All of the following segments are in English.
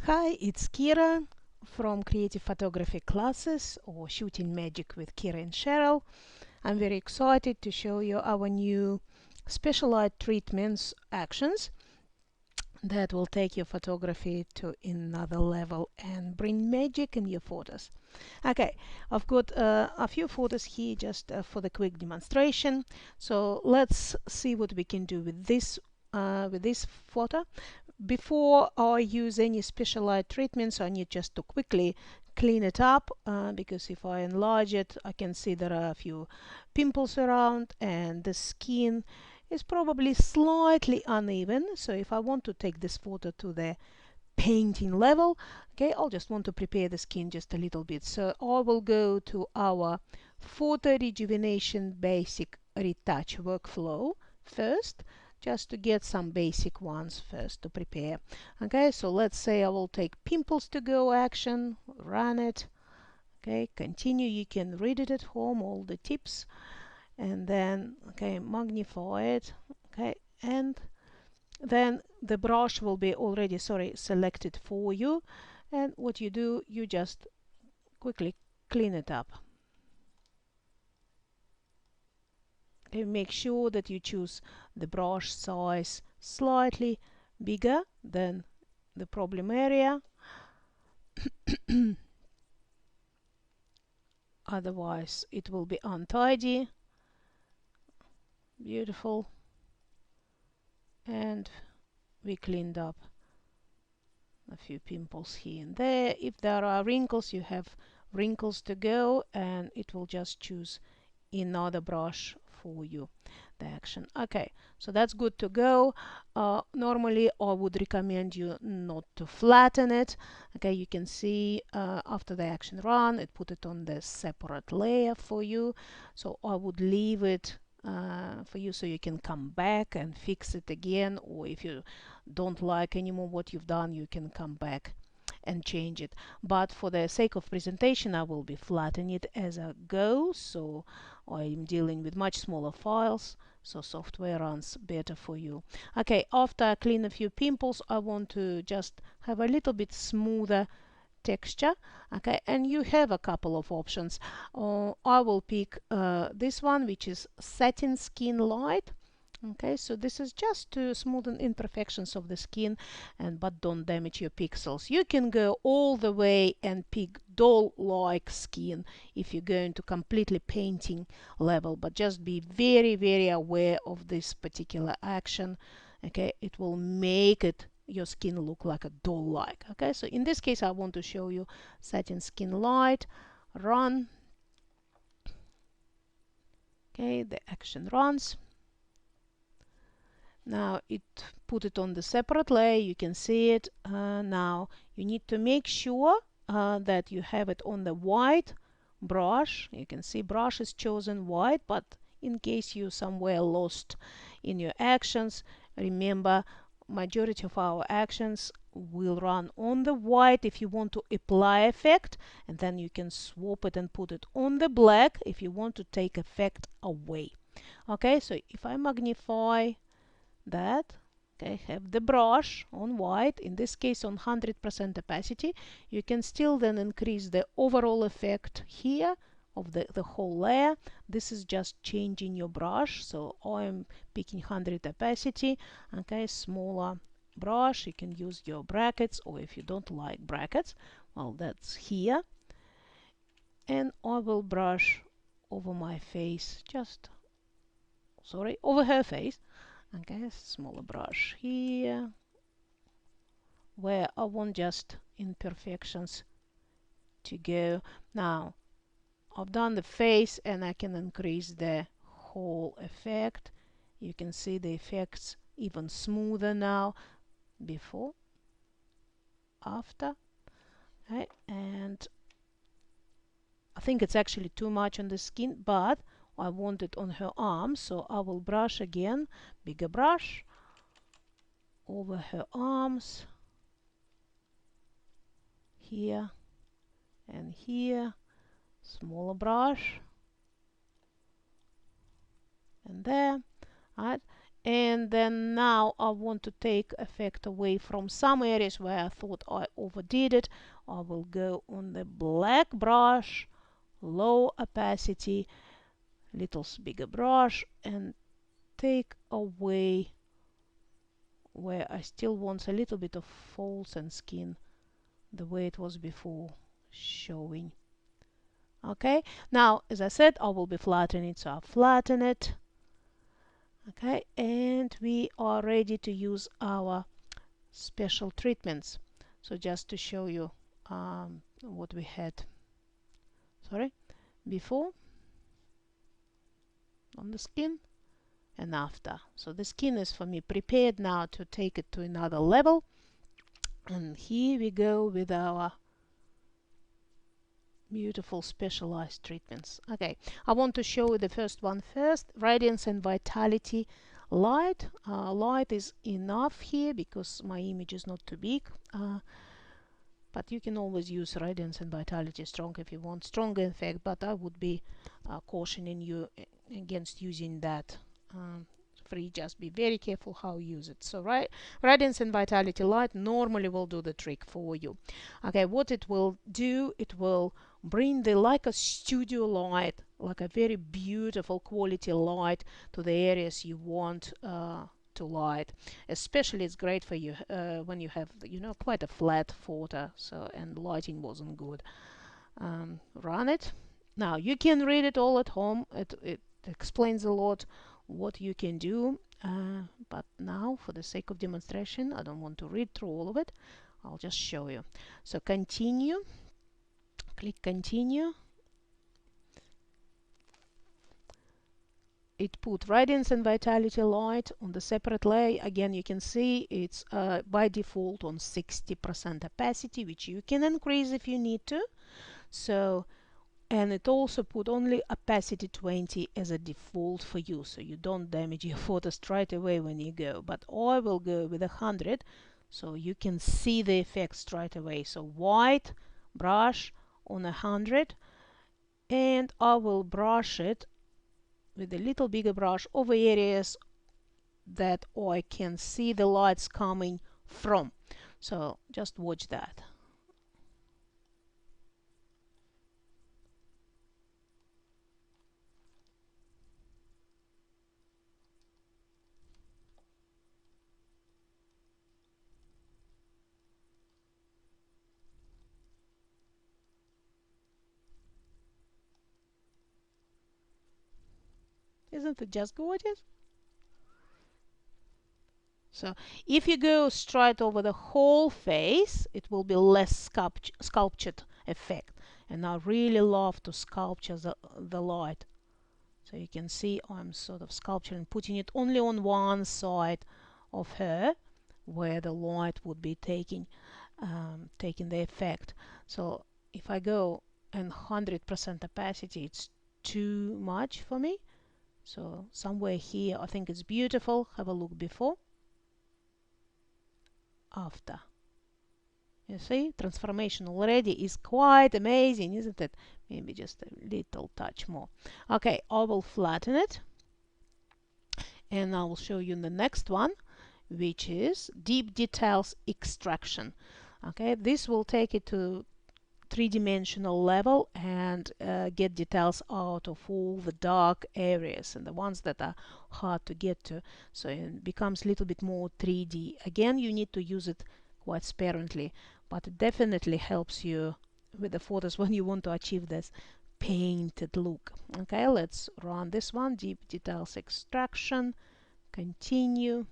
Hi, it's Kira from Creative Photography Classes or Shooting Magic with Kira and Cheryl. I'm very excited to show you our new special light treatments actions that will take your photography to another level and bring magic in your photos. Okay, I've got a few photos here just for the quick demonstration. So let's see what we can do with this photo. Before I use any special light treatments, I need just to quickly clean it up because if I enlarge it, I can see there are a few pimples around and the skin is probably slightly uneven. So if I want to take this photo to the painting level, okay, I'll just want to prepare the skin just a little bit. So I will go to our photo rejuvenation basic retouch workflow first, just to get some basic ones first to prepare. Okay, so let's say I will take pimples to go action, run it. Okay, continue. You can read it at home, all the tips, and then okay, magnify it. Okay, and then the brush will be already selected for you, and what you do, you just quickly clean it up. Okay, make sure that you choose the brush size slightly bigger than the problem area. Otherwise it will be untidy. Beautiful. And we cleaned up a few pimples here and there. If there are wrinkles, you have wrinkles to go, and it will just choose another brush for you, the action. Okay, so that's good to go. Normally I would recommend you not to flatten it. Okay, you can see after the action run, it put it on the separate layer for you. So I would leave it for you so you can come back and fix it again, or if you don't like anymore what you've done, you can come back and change it. But for the sake of presentation, I will be flattening it as I go, so I'm dealing with much smaller files, so software runs better for you. Okay, after I clean a few pimples, I want to just have a little bit smoother texture. Okay, and you have a couple of options. I will pick this one, which is satin skin light. Okay, so this is just to smoothen imperfections of the skin, but don't damage your pixels. You can go all the way and pick doll-like skin if you're going to completely painting level, but just be very, very aware of this particular action. Okay, it will make your skin look like a doll-like. Okay, so in this case, I want to show you satin skin light. Run. Okay, the action runs. Now it put it on the separate layer. You can see it. Now you need to make sure that you have it on the white brush. You can see brush is chosen white, but in case you somewhere lost in your actions, remember majority of our actions will run on the white if you want to apply effect, and then you can swap it and put it on the black if you want to take effect away. Okay, so if I magnify that, okay, have the brush on white, in this case on 100% opacity, you can still then increase the overall effect here of the whole layer. This is just changing your brush, so I'm picking 100 opacity. Okay, smaller brush, you can use your brackets, or if you don't like brackets, well, that's here. And I will brush over my face, just over her face. Okay, smaller brush here, where I want just imperfections to go. Now I've done the face, and I can increase the whole effect. You can see the effects even smoother now, before, after. Okay, and I think it's actually too much on the skin, but I want it on her arms, so I will brush again, bigger brush over her arms, here and here, smaller brush, and there. Right, And then now I want to take effect away from some areas where I thought I overdid it. I will go on the black brush, low opacity, little bigger brush, and take away where I still want a little bit of folds and skin the way it was before showing. Okay, now as I said, I will be flattening it, so I'll flatten it. Okay, and we are ready to use our special treatments. So just to show you what we had, sorry, before on the skin and after. So the skin is for me prepared now to take it to another level. And here we go with our beautiful specialized treatments. Okay, I want to show you the first one first. Radiance and Vitality Light. Light is enough here because my image is not too big. But you can always use Radiance and Vitality Strong if you want stronger effect, but I would be cautioning you against using that free. Just be very careful how you use it. So Radiance and Vitality Light normally will do the trick for you. Okay, what it will do, it will bring the like a studio light, like a very beautiful quality light to the areas you want to light. Especially it's great for you when you have, you know, quite a flat photo, so and lighting wasn't good. Run it. Now you can read it all at home. It explains a lot what you can do, but now for the sake of demonstration I don't want to read through all of it. I'll just show you. So continue, click continue. It put Radiance and Vitality Light on the separate layer. Again, you can see it's by default on 60% opacity, which you can increase if you need to. So, and it also put only opacity 20 as a default for you, so you don't damage your photo straight away when you go. But I will go with 100, so you can see the effect straight away. So white brush on 100, and I will brush it with a little bigger brush over areas that I can see the lights coming from. So just watch that. Isn't it just gorgeous? So if you go straight over the whole face, it will be less sculptured effect. And I really love to sculpture the light. So you can see I'm sort of sculpturing, putting it only on one side of her, where the light would be taking the effect. So if I go and 100% opacity, it's too much for me. So somewhere here, I think it's beautiful. Have a look before, after. You see, transformation already is quite amazing, isn't it? Maybe just a little touch more. Okay, I will flatten it, and I will show you the next one, which is Deep Details Extraction. Okay, this will take it to three-dimensional level and get details out of all the dark areas and the ones that are hard to get to, so it becomes a little bit more 3D. Again, you need to use it quite sparingly, but it definitely helps you with the photos when you want to achieve this painted look. Okay, let's run this one, Deep Details Extraction, continue.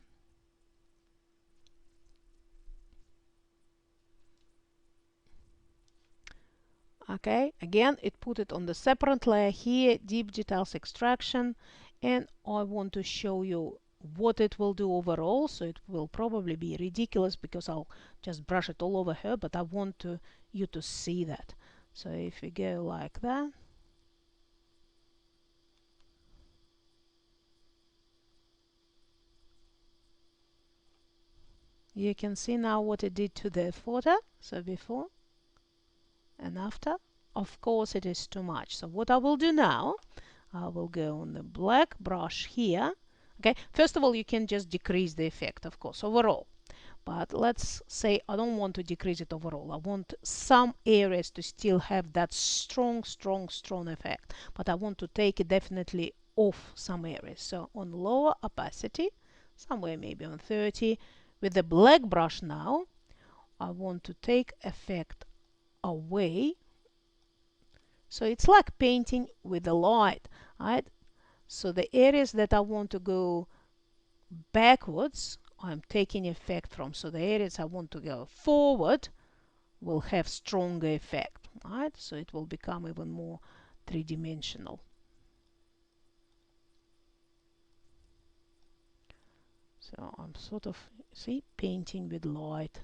Okay, again, it put it on the separate layer here, Deep Details Extraction, and I want to show you what it will do overall. So it will probably be ridiculous because I'll just brush it all over her, but I want you to see that. So if we go like that, you can see now what it did to the photo. So before and after. Of course it is too much. So what I will do now, I will go on the black brush here. Okay, first of all, you can just decrease the effect, of course, overall. But let's say I don't want to decrease it overall. I want some areas to still have that strong, strong, strong effect. But I want to take it definitely off some areas. So on lower opacity, somewhere maybe on 30, with the black brush now, I want to take effect away. So it's like painting with the light, right? So the areas that I want to go backwards, I'm taking effect from. So the areas I want to go forward will have stronger effect, right? So it will become even more three-dimensional. So I'm sort of, see, painting with light.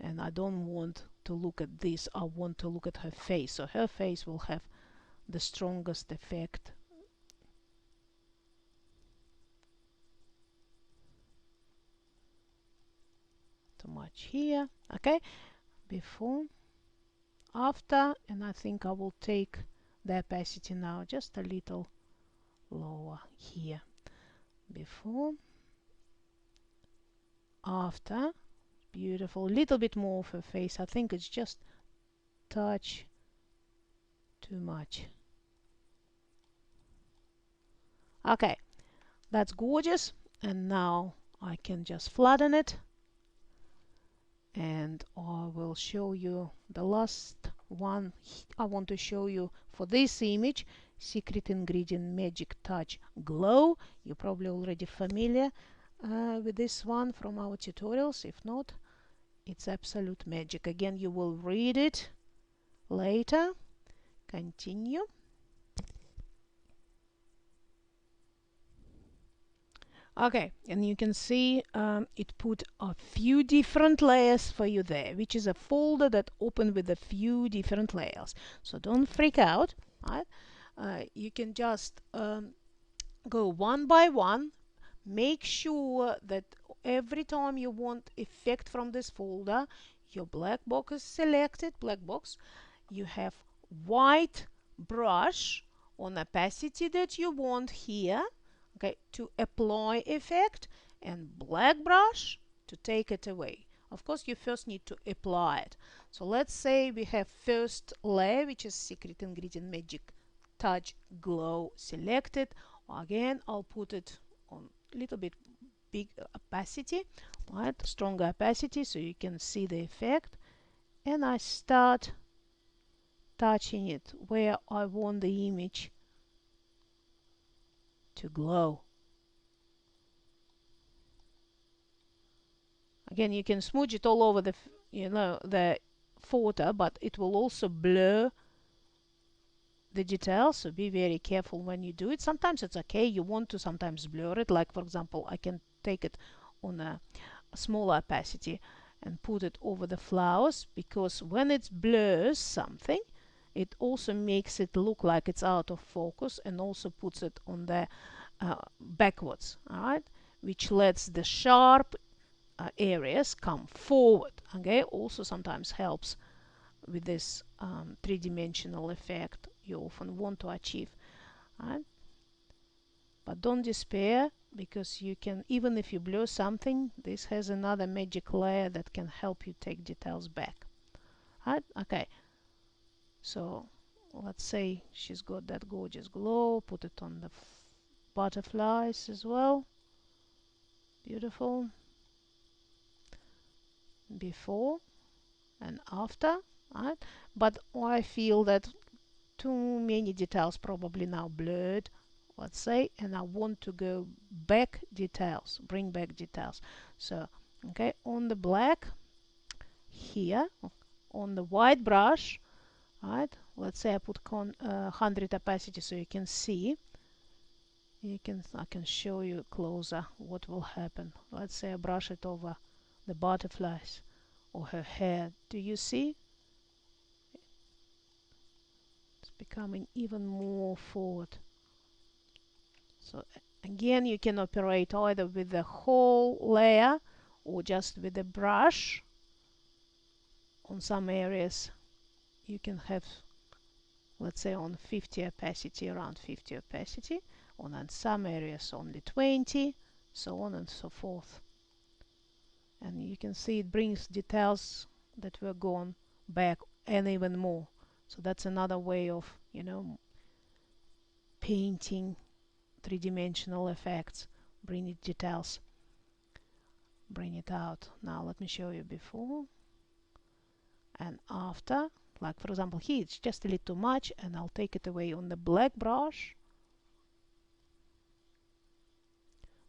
And I don't want to look at this, I want to look at her face. So her face will have the strongest effect. Too much here. Okay, before, after, and I think I will take the opacity now just a little lower here. Before, after, beautiful. A little bit more of her face. I think it's just touch too much. Okay, that's gorgeous. And now I can just flatten it. And I will show you the last one. I want to show you for this image, secret ingredient magic touch glow. You're probably already familiar with this one from our tutorials. If not, it's absolute magic. Again, you will read it later. Continue. Okay, and you can see it put a few different layers for you there, which is a folder that opened with a few different layers. So don't freak out, right? You can just go one by one. Make sure that every time you want effect from this folder, your black box is selected, black box. You have white brush on opacity that you want here, okay, to apply effect, and black brush to take it away. Of course, you first need to apply it. So let's say we have first layer, which is secret ingredient magic touch glow selected. Again, I'll put it on a little bit big opacity, right, stronger opacity, so you can see the effect. And I start touching it where I want the image to glow. Again, you can smudge it all over the the photo, but it will also blur the details, so be very careful when you do it. Sometimes it's okay, you want to sometimes blur it, like for example I can take it on a smaller opacity and put it over the flowers, because when it blurs something, it also makes it look like it's out of focus, and also puts it on the backwards, all right, which lets the sharp areas come forward. Okay, also sometimes helps with this three-dimensional effect you often want to achieve, right? But don't despair, because you can, even if you blur something, this has another magic layer that can help you take details back, right? Okay, so let's say she's got that gorgeous glow. Put it on the butterflies as well. Beautiful. Before and after, right? But I feel that too many details probably now blurred, let's say, and I want to go back details, bring back details. So okay, on the black here, on the white brush, right, let's say I put 100 opacity so you can see. I can show you closer what will happen. Let's say I brush it over the butterflies or her hair. Do you see? It's becoming even more forward. So again, you can operate either with the whole layer or just with the brush. On some areas you can have let's say on 50 opacity, around 50 opacity, on some areas only 20, so on and so forth. And you can see it brings details that were gone back and even more. So that's another way of, you know, painting three-dimensional effects, bring it details, bring it out. Now let me show you before and after. Like for example here it's just a little too much, and I'll take it away on the black brush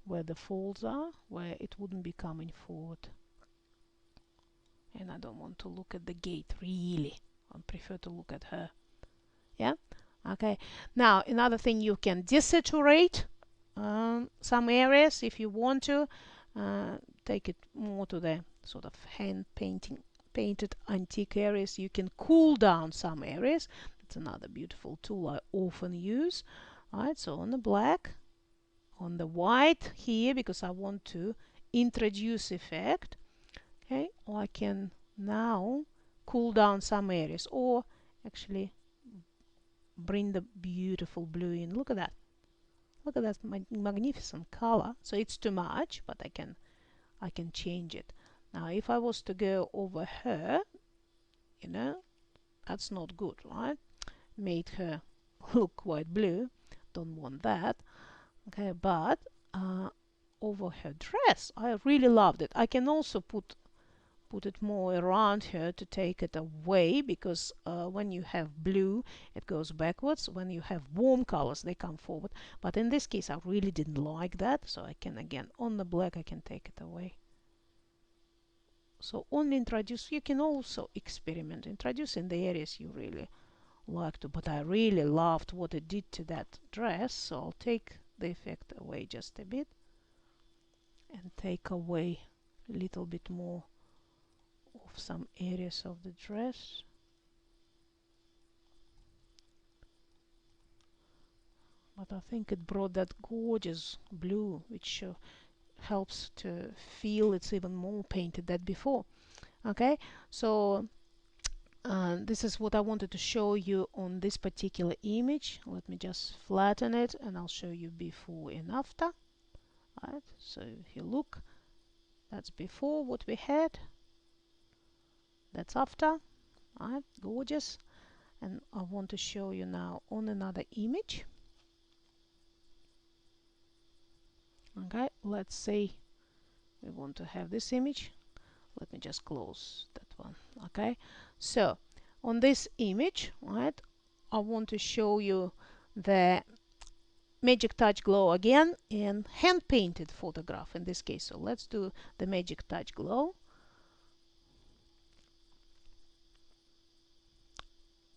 where the folds are, where it wouldn't be coming forward. And I don't want to look at the gate really. I prefer to look at her. Yeah. Okay. Now another thing, you can desaturate some areas if you want to. Take it more to the sort of hand painted antique areas. You can cool down some areas. That's another beautiful tool I often use. Alright, so on the black, on the white here, because I want to introduce effect. Okay, or I can now cool down some areas, or actually bring the beautiful blue in. Look at that. Look at that magnificent color. So it's too much, but I can change it. Now if I was to go over her, you know, that's not good, right? Made her look quite blue. Don't want that. Okay, but over her dress, I really loved it. I can also put it more around her to take it away, because when you have blue it goes backwards, when you have warm colors they come forward. But in this case I really didn't like that, so I can again on the black I can take it away. So only introduce. You can also experiment, introduce in the areas you really like to, but I really loved what it did to that dress, so I'll take the effect away just a bit and take away a little bit more of some areas of the dress. But I think it brought that gorgeous blue, which helps to feel it's even more painted than before. Okay, so this is what I wanted to show you on this particular image. Let me just flatten it and I'll show you before and after. Right, so if you look, that's before what we had, that's after. Right, gorgeous. And I want to show you now on another image. Okay, let's say we want to have this image. Let me just close that one. Okay, so on this image, right, I want to show you the Magic Touch Glow again in hand painted photograph in this case. So let's do the Magic Touch Glow.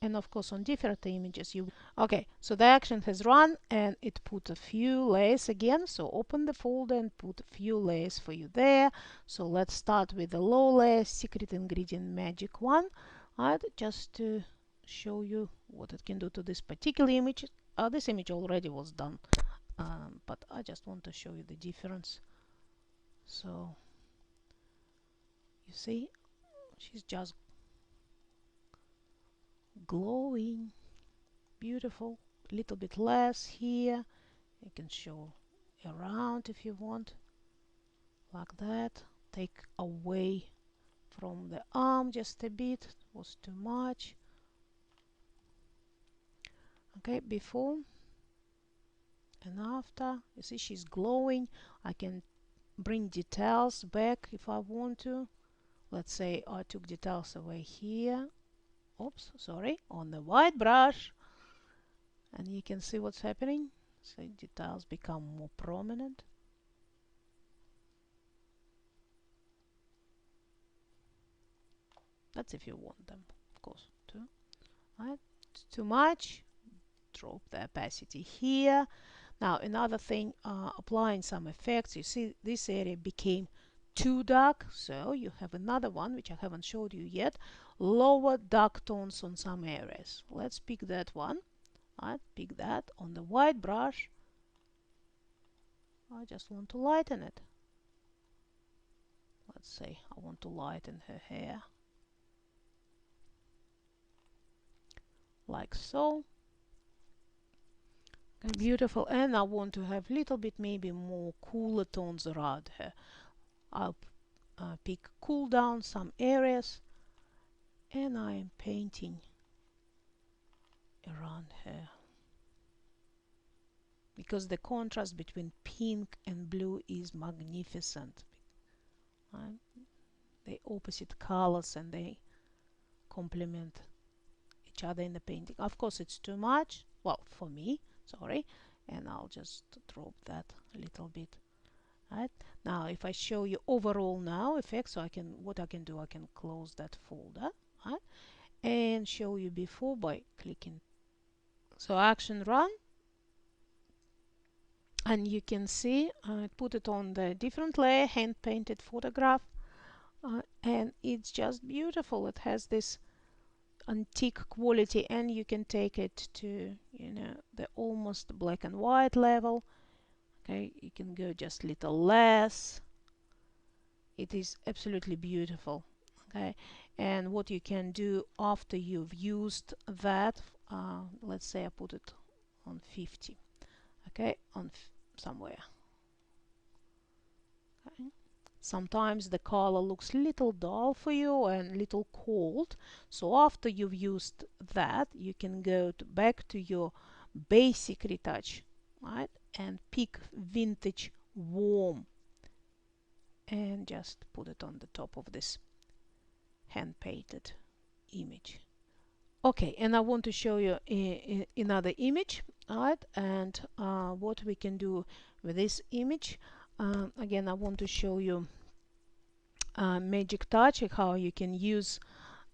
And of course on different images you okay, so the action has run and it put a few layers again. So open the folder and put a few layers for you there. So let's start with the low layer, secret ingredient magic one. Right, just to show you what it can do to this particular image. This image already was done, but I just want to show you the difference. So you see she's just glowing, beautiful. A little bit less here. You can show around if you want, like that. Take away from the arm just a bit, it was too much. Okay, before and after. You see she's glowing. I can bring details back if I want to. Let's say I took details away here. Oops, sorry, on the white brush. And you can see what's happening. So details become more prominent. That's if you want them, of course, too. Right? It's too much. Drop the opacity here. Now another thing, applying some effects. You see this area became too dark, so you have another one which I haven't showed you yet. Lower dark tones on some areas. Let's pick that one. Right, pick that on the white brush. I just want to lighten it. Let's say I want to lighten her hair. like so. Okay, beautiful. And I want to have a little bit maybe more cooler tones around her. I'll pick cool down some areas, and I am painting around her, because the contrast between pink and blue is magnificent. Right? They opposite colors and they complement each other in the painting. Of course, it's too much, well, for me, sorry, and I'll just drop that a little bit. Right now, if I show you overall now effects, so I can, what I can do, I can close that folder, right, and show you before by clicking. So action run, and you can see I put it on the different layer, hand painted photograph, and it's just beautiful. It has this antique quality, and you can take it to, you know, the almost black and white level. Okay, you can go just a little less. It is absolutely beautiful. Okay, and what you can do after you've used that, let's say I put it on 50. Okay, on somewhere. Okay. Sometimes the color looks little dull for you and little cold, so after you've used that, you can go back to your basic retouch, right, and pick vintage warm and just put it on the top of this hand painted image. Okay, and I want to show you another image, right, and what we can do with this image. Again, I want to show you magic touch, how you can use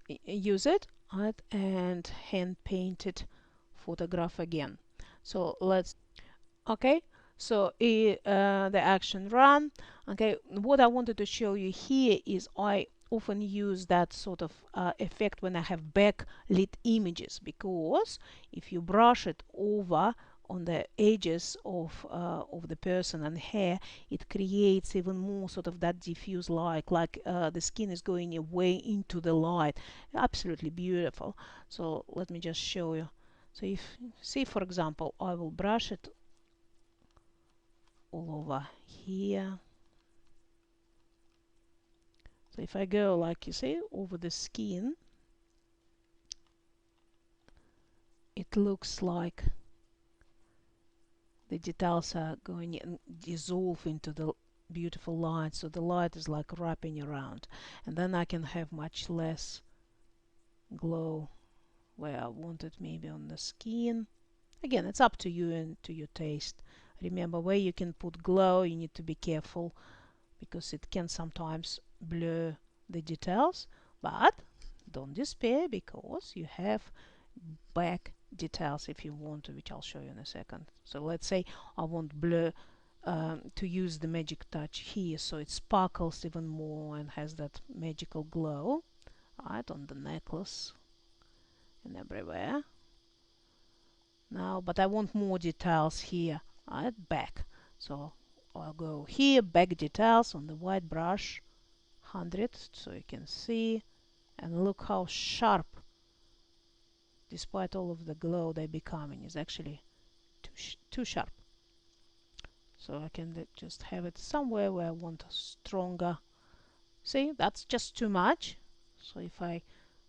it, right, and hand painted photograph again. So let's, okay, so the action run. Okay, what I wanted to show you here is I often use that sort of effect when I have backlit images, because if you brush it over on the edges of the person and hair, it creates even more sort of that diffuse light, like the skin is going away into the light. Absolutely beautiful. So let me just show you. So if, see, for example, I will brush it all over here. So if I go, like you see, over the skin, it looks like the details are going and dissolve into the beautiful light. So the light is like wrapping around, and then I can have much less glow where I want it, maybe on the skin. Again, it's up to you and to your taste. Remember, where you can put glow, you need to be careful, because it can sometimes blur the details, but don't despair, because you have back details if you want to, which I'll show you in a second. So let's say I want blur to use the magic touch here, so it sparkles even more and has that magical glow, right, on the necklace and everywhere. Now, but I want more details here, right, back. So I'll go here, back details on the white brush, 100, so you can see, and look how sharp, despite all of the glow they're becoming, is actually too sharp. So I can just have it somewhere where I want a stronger. See, that's just too much. So if I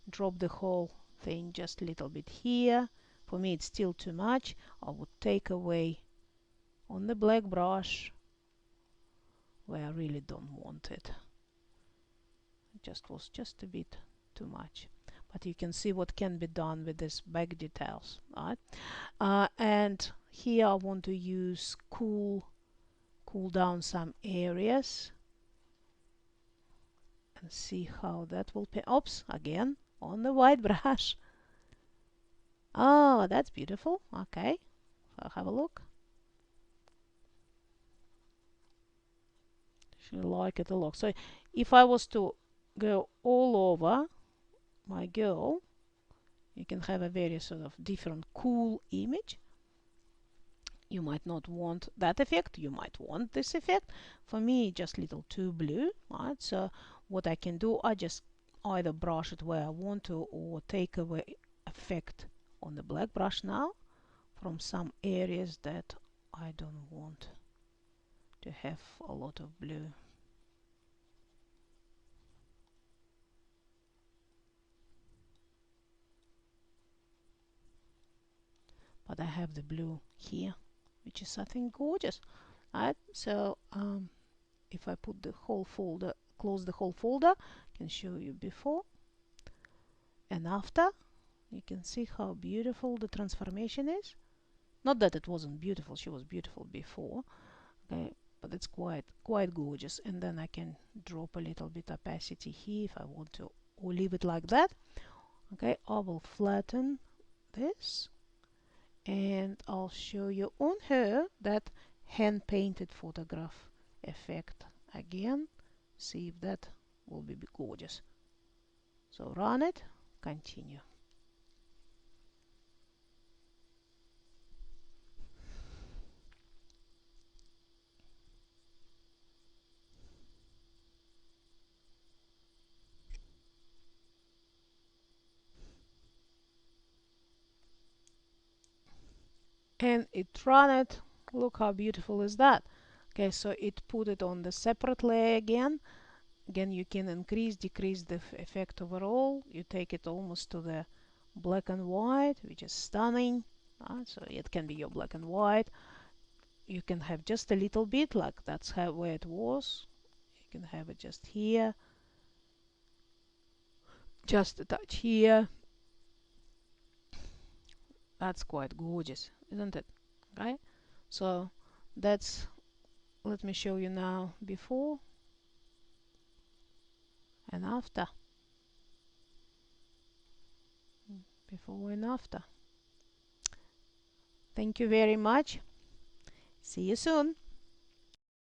drop the whole thing just a little bit here, for me it's still too much. I would take away on the black brush where I really don't want it. It just was just a bit too much. But you can see what can be done with this back details, right? And here I want to use cool down some areas and see how that will pay. Oops, again on the white brush. Oh, that's beautiful. Okay, so have a look. She like it a lot. So if I was to go all over my girl, you can have a very sort of different cool image. You might not want that effect, you might want this effect. For me, just a little too blue, right? So what I can do, I just either brush it where I want to or take away effect on the black brush now from some areas that I don't want to have a lot of blue. But I have the blue here, which is I think gorgeous. Right, so if I put the whole folder, close the whole folder, I can show you before and after. You can see how beautiful the transformation is. Not that it wasn't beautiful, she was beautiful before, okay, but it's quite gorgeous. And then I can drop a little bit opacity here if I want to, or leave it like that. Okay, I will flatten this and I'll show you on her that hand painted photograph effect again. See if that will be gorgeous. So run it, continue. And it ran it. Look how beautiful is that. Okay, so it put it on the separate layer again. Again, you can increase, decrease the effect overall. You take it almost to the black and white, which is stunning. So it can be your black and white. You can have just a little bit, like that's how where it was. You can have it just here, just a touch here. That's quite gorgeous, isn't it? Okay, so that's, let me show you now before and after. Before and after. Thank you very much. See you soon.